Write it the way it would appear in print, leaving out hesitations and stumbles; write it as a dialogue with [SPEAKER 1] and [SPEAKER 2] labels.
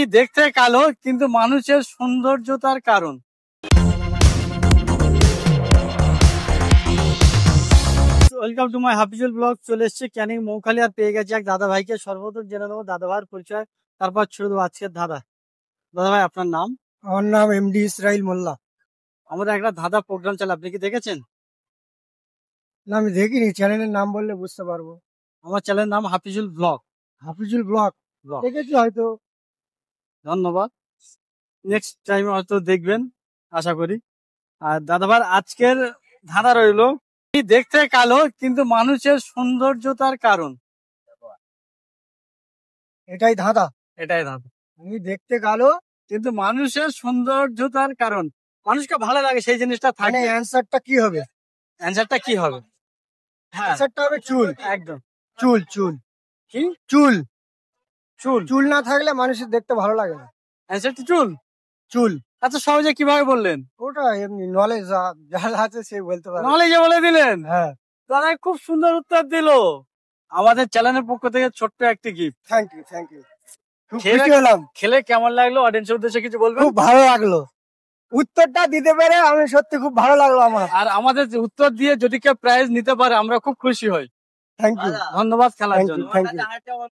[SPEAKER 1] দেখতে কালো কিন্তু মানুষের সৌন্দর্যতার কারণ। Welcome to my Hafizul blog. চলে এসেছি ক্যানিং মৌখালি, আর পেয়ে গেছি এক দাদা ভাইকে। সর্বপ্রথম জেনে নেবো দাদা ভাইয়ের পরিচয়, তারপর ছেড়ে দেবো আজকের দাদা ভাই আপনার নাম?
[SPEAKER 2] আমার নাম এমডি ইসরাইল মোল্লা।
[SPEAKER 1] আমাদের একটা ধাঁধা প্রোগ্রাম চলে, আপনি কি দেখেছেন?
[SPEAKER 2] না, আমি দেখিনি, চ্যানেলের নাম বললে বুঝতে পারবো।
[SPEAKER 1] আমার চ্যানেলের নাম হাফিজুল ব্লগ।
[SPEAKER 2] হাফিজুল ব্লগ দেখেছি হয়তো।
[SPEAKER 1] ধন্যবাদ, নেক্সট টাইমে হয়তো দেখবেন আশা করি। আর দাদা ভাই আজকের ধাঁধা রইলো, দেখতে কালো কিন্তু মানুষের সৌন্দর্যতার কারণ।
[SPEAKER 2] এটাই ধাঁধা।
[SPEAKER 1] এটাই ধাঁধা,
[SPEAKER 2] আমি দেখতে কালো
[SPEAKER 1] কিন্তু মানুষের সৌন্দর্যতার কারণ। মানুষকে ভালো লাগে সেই জিনিসটা
[SPEAKER 2] মানে
[SPEAKER 1] থাকে।
[SPEAKER 2] অ্যান্সারটা কি হবে?
[SPEAKER 1] অ্যান্সারটা কি হবে? হ্যাঁ
[SPEAKER 2] অ্যান্সারটা হবে চুল।
[SPEAKER 1] একদম।
[SPEAKER 2] চুল চুল
[SPEAKER 1] কি?
[SPEAKER 2] চুল
[SPEAKER 1] চুল।
[SPEAKER 2] চুল না থাকলে মানুষের দেখতে ভালো লাগে না।
[SPEAKER 1] অ্যান্সারটা চুল।
[SPEAKER 2] চুল
[SPEAKER 1] এত সহজে কিভাবে বললেন?
[SPEAKER 2] ওটা এমনি নলেজ যার আছে সে বলতে পারে।
[SPEAKER 1] নলেজে বলে দিলেন।
[SPEAKER 2] হ্যাঁ,
[SPEAKER 1] তারা খুব সুন্দর উত্তর দিল। আমাদের চ্যানেলের পক্ষ থেকে ছোট্ট একটি gift.
[SPEAKER 2] Thank you thank you. খুব
[SPEAKER 1] খেলে-
[SPEAKER 2] খুশি হলাম।
[SPEAKER 1] খেলে কেমন লাগলো অডিয়েন্সের উদ্দেশ্যে কিছু বলবেন?
[SPEAKER 2] খুব ভালো লাগলো, উত্তরটা দিতে পেরে আমি সত্যি খুব ভালো লাগলো আমার।
[SPEAKER 1] আর আমাদের উত্তর দিয়ে যদি কেউ প্রাইজ নিতে পারে আমরা খুব খুশি হই।
[SPEAKER 2] থ্যাংক ইউ
[SPEAKER 1] ধন্যবাদ খেলার
[SPEAKER 2] থ্যাংক ইউ
[SPEAKER 1] জন্য।
[SPEAKER 2] Thank you.